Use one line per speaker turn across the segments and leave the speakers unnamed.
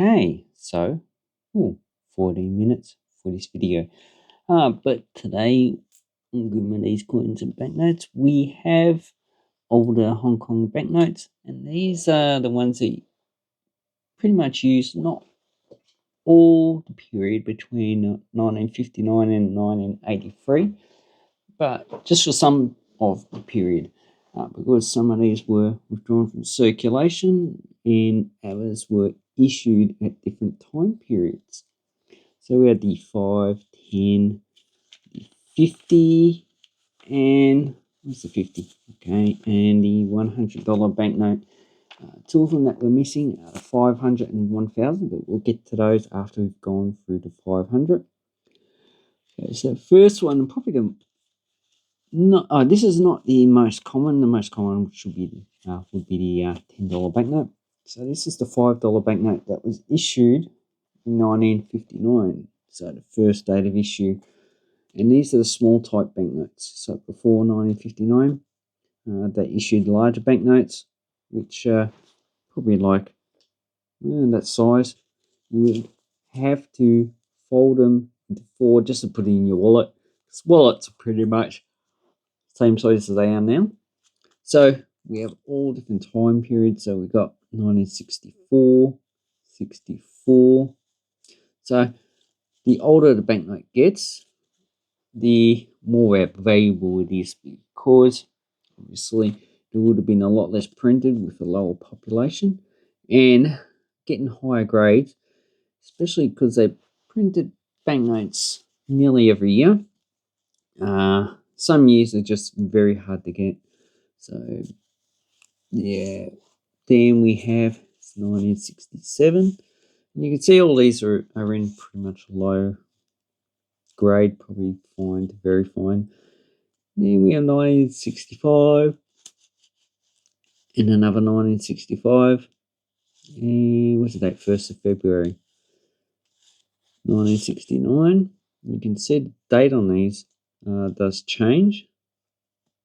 Okay, so 14 minutes for this video. But today, on these coins and banknotes, we have older Hong Kong banknotes, and these are the ones that pretty much use not all the period between 1959 and 1983, but just for some of the period, because some of these were withdrawn from circulation and others were issued at different time periods. So we had the 5, 10, the 50, and what's the 50? Okay, and the $100 banknote. Two of them that were missing are 500 and 1000, but we'll get to those after we've gone through the 500. Okay, so first one, probably this is not the most common. The most common would be the $10 banknote. So this is the $5 banknote that was issued in 1959. So the first date of issue. And these are the small type banknotes. So before 1959, they issued larger banknotes, which probably like that size. You would have to fold them into four just to put it in your wallet. Because wallets are pretty much same size as they are now. So we have all different time periods. So we've got 1964, 64. So the older the banknote gets, the more valuable it is, because obviously there would have been a lot less printed with a lower population, and getting higher grades, especially because they printed banknotes nearly every year. Some years are just very hard to get. So yeah, then we have 1967. And you can see all these are in pretty much low grade, probably fine to very fine. Then we have 1965 and another 1965. And what's the date? 1st of February 1969. You can see the date on these does change,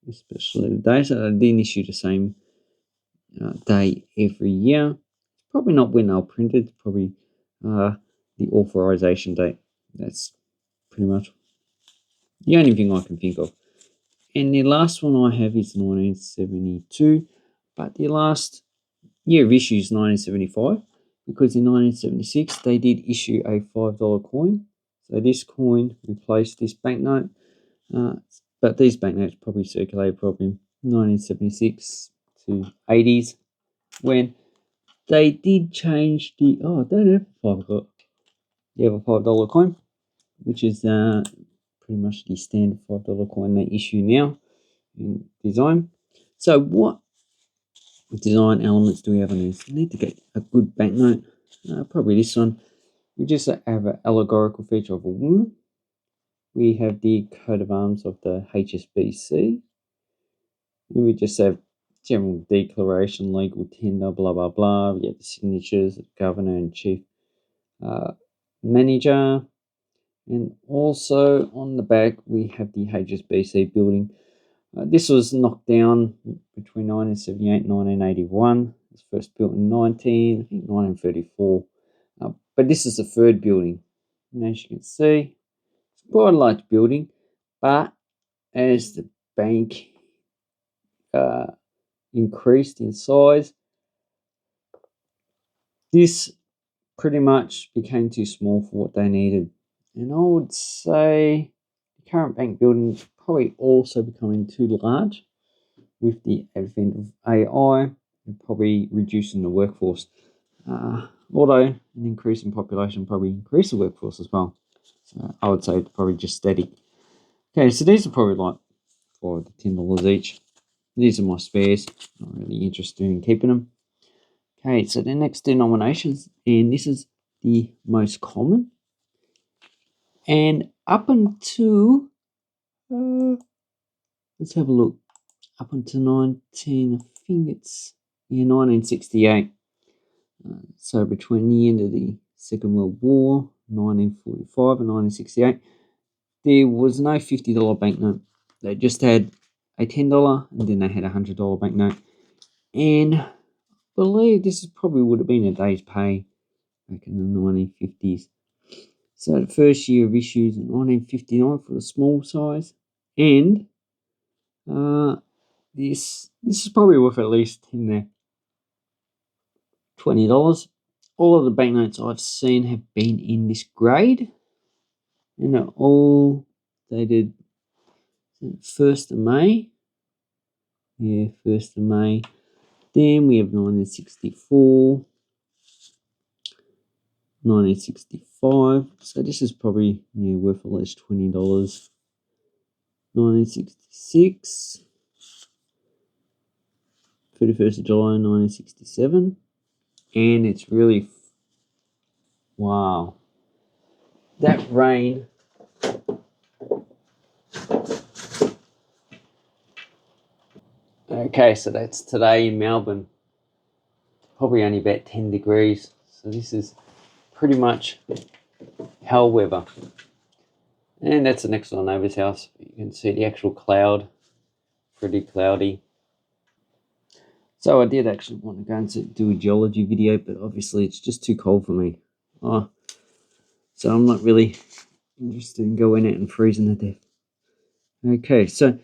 especially the days that they didn't issue the same day every year. Probably not when they were printed, probably the authorization date. That's pretty much the only thing I can think of. And the last one I have is 1972, but the last year of issue is 1975, because in 1976 they did issue a $5 coin. So this coin replaced this banknote, but these banknotes probably circulated probably 1976 to 80s, when they did change the I don't have $5. You have a $5 coin, which is pretty much the standard $5 coin they issue now in design. So what design elements do we have on this? We need to get a good banknote. Probably this one. We just have an allegorical feature of a woman. We have the coat of arms of the HSBC. And we just have general declaration, legal tender, blah, blah, blah. We get the signatures of governor and chief manager. And also on the back, we have the HSBC building. This was knocked down between 1978 and 1981. It was first built in 1934. But this is the third building. And as you can see, it's quite a large building. But as the bank increased in size, this pretty much became too small for what they needed. And I would say the current bank building is probably also becoming too large with the advent of AI and probably reducing the workforce. Although an increase in population probably increase the workforce as well. So I would say it's probably just static. Okay, so these are probably like $5 to $10 each. These are my spares. Not really interested in keeping them. Okay, so the next denominations, and this is the most common. And up until, let's have a look, up until 1968. So between the end of the Second World War, 1945 and 1968, there was no $50 banknote. They just had a $10 and then they had a $100 banknote. And I believe this probably would have been a day's pay back in the 1950s. So the first year of issue is 1959 for the small size, and this is probably worth at least in there $20. All of the banknotes I've seen have been in this grade, and are all dated 1st of May. Yeah, 1st of May. Then we have 1964, 1965. So this is probably worth at least $20. 1966, 31st of July 1967, and it's really wow. That rain. Okay, so that's today in Melbourne. Probably only about 10 degrees. So this is pretty much hell weather. And that's the next door neighbour's house. You can see the actual cloud. Pretty cloudy. So I did actually want to go and do a geology video, but obviously it's just too cold for me. So I'm not really interested in going out and freezing to death. Okay, so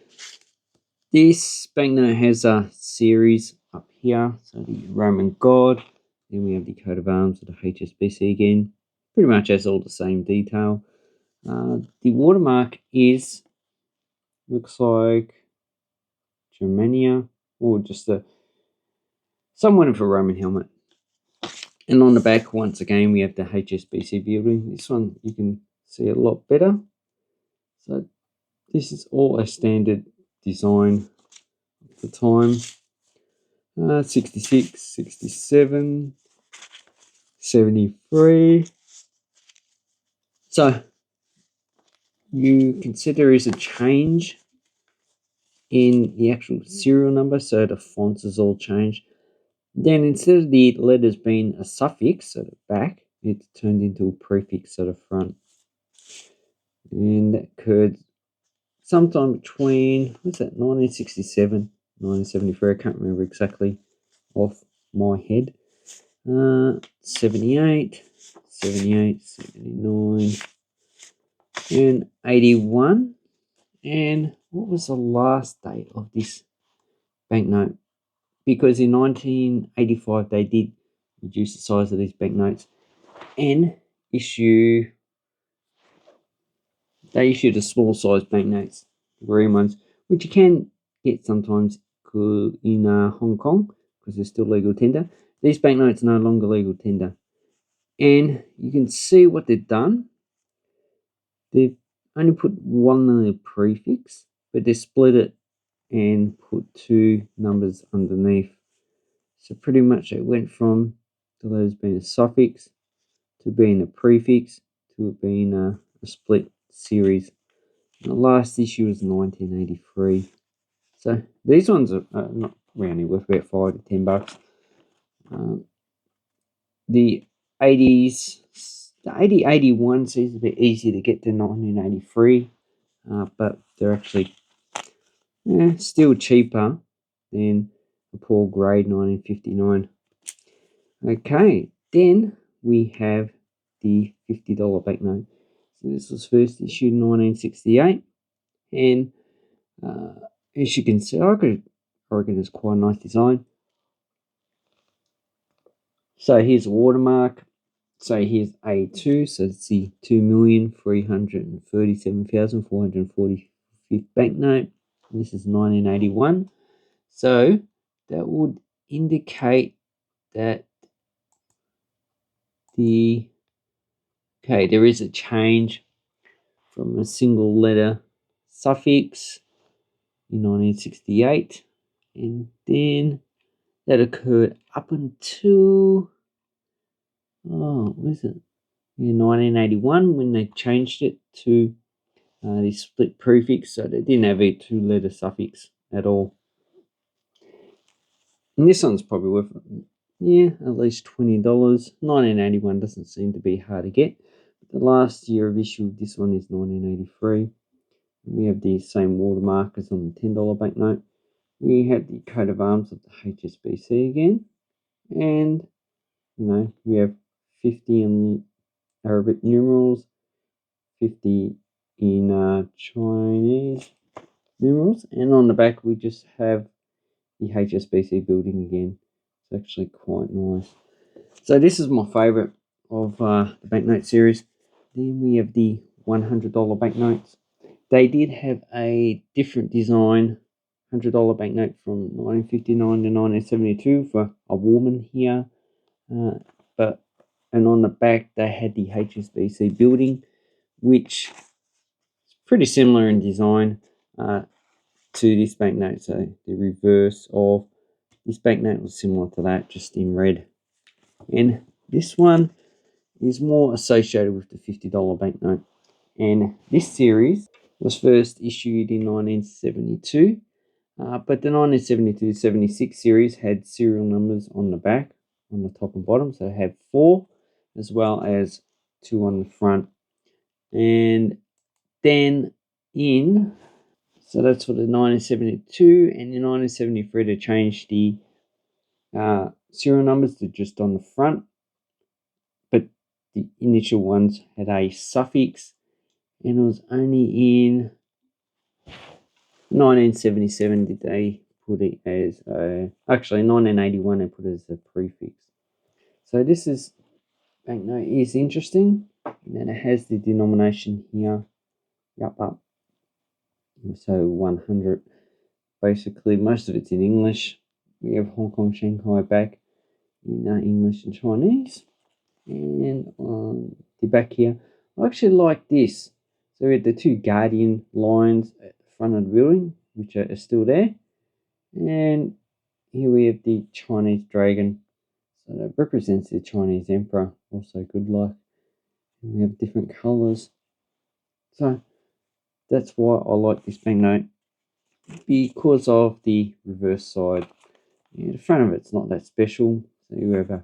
this banknote has a series up here. So the Roman God. Then we have the coat of arms of the HSBC again. Pretty much has all the same detail. The watermark looks like Germania, or just someone with a Roman helmet. And on the back, once again, we have the HSBC building. This one you can see a lot better. So this is all a standard design at the time. 66, 67, 73. So you can see there is a change in the actual serial number, so the fonts is all changed. Then instead of the letters being a suffix at the back, it's turned into a prefix at the front. And that occurred sometime between, 1967, 1973, I can't remember exactly off my head. 78, 78, 79, and 81. And what was the last date of this banknote? Because in 1985 they did reduce the size of these banknotes and issued a small size banknotes, the green ones, which you can get sometimes in Hong Kong because they're still legal tender. These banknotes are no longer legal tender, and you can see what they've done. They've only put one little prefix, but they split it and put two numbers underneath. So pretty much it went from the letters being a suffix to being a prefix to it being a split series. And the last issue was 1983. So these ones are not really worth about $5 to $10. The 80s, the 8081 seems a bit easier to get to 1983, but they're actually still cheaper than the poor grade 1959. Okay, then we have the $50 banknote. So this was first issued in 1968, and as you can see, I reckon it's quite a nice design. So here's a watermark. So here's A2, so it's the 2,337,445th banknote. This is 1981. So that would indicate that there is a change from a single letter suffix in 1968, and then that occurred up until what is it? In 1981 when they changed it to the split prefix, so they didn't have a two-letter suffix at all. And this one's probably worth at least $20. 1981 doesn't seem to be hard to get. The last year of issue of this one is 1983. We have the same watermark as on the $10 banknote. We have the coat of arms of the HSBC again, and we have 50 in Arabic numerals, 50 in Chinese numerals, and on the back we just have the HSBC building again. It's actually quite nice. So this is my favourite of the banknote series. Then we have the $100 banknotes. They did have a different design $100 banknote from 1959 to 1972 for a woman here. And on the back they had the HSBC building, which is pretty similar in design to this banknote. So the reverse of this banknote was similar to that, just in red. And this one is more associated with the $50 banknote. And this series was first issued in 1972, but the 1972-76 series had serial numbers on the back, on the top and bottom. So it had 4 as well as 2 on the front. And then so that's for the 1972, and in 1973 they changed the serial numbers to just on the front, but the initial ones had a suffix, and it was only in 1977 did they put it as actually 1981 they put it as a prefix. So this banknote is interesting, and then it has the denomination here. Up. So 100. Basically, most of it's in English. We have Hong Kong, Shanghai back in English and Chinese. And on the back here, I actually like this. So we had the 2 guardian lions at the front of the building, which are still there. And here we have the Chinese dragon. So that represents the Chinese emperor. Also good luck. And we have different colours. So that's why I like this banknote, because of the reverse side. Yeah, the front of it's not that special. So you have a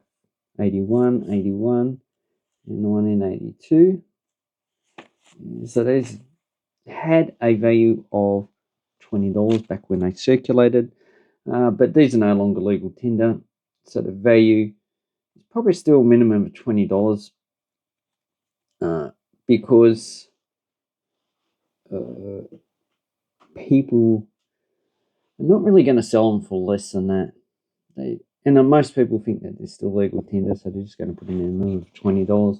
81, 81, and 1982. So these had a value of $20 back when they circulated, but these are no longer legal tender. So the value is probably still a minimum of $20 because people are not really going to sell them for less than that. And most people think that they're still legal tender, so they're just going to put them in a minimum of $20.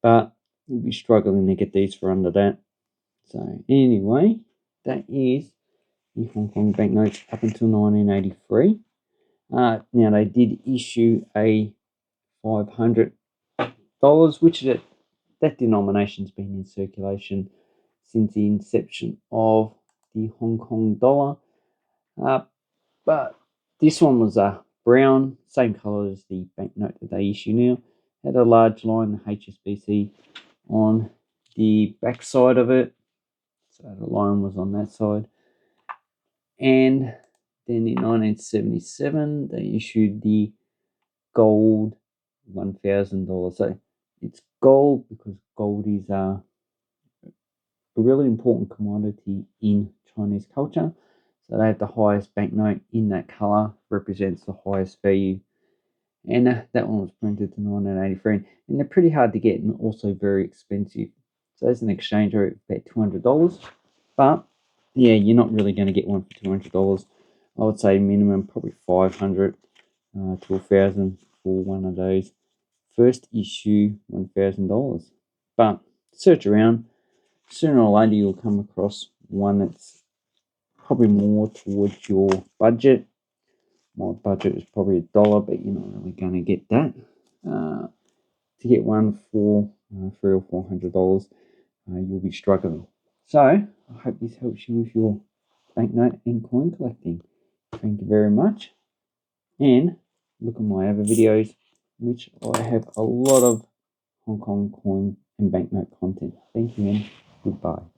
But you'll be struggling to get these for under that. So anyway, that is the Hong Kong banknotes up until 1983. Now they did issue a $500, which that denomination's been in circulation since the inception of the Hong Kong dollar. But this one was brown, same colour as the banknote that they issue now. Had a large line HSBC on the back side of it. So the line was on that side. And then in 1977, they issued the gold $1,000. So it's gold because gold is a really important commodity in Chinese culture. So they have the highest banknote in that colour, represents the highest value. And that one was printed in 1983. And they're pretty hard to get and also very expensive. So there's an exchange rate of about $200. But yeah, you're not really going to get one for $200. I would say minimum probably $500 to $1,000 for one of those first issue $1,000. But search around, sooner or later you'll come across one that's probably more towards your budget. My budget is probably $1, but you're not really going to get that. To get one for $300 or $400, you'll be struggling. So I hope this helps you with your banknote and coin collecting. Thank you very much, and look at my other videos, which I have a lot of Hong Kong coin and banknote content. Thank you and goodbye.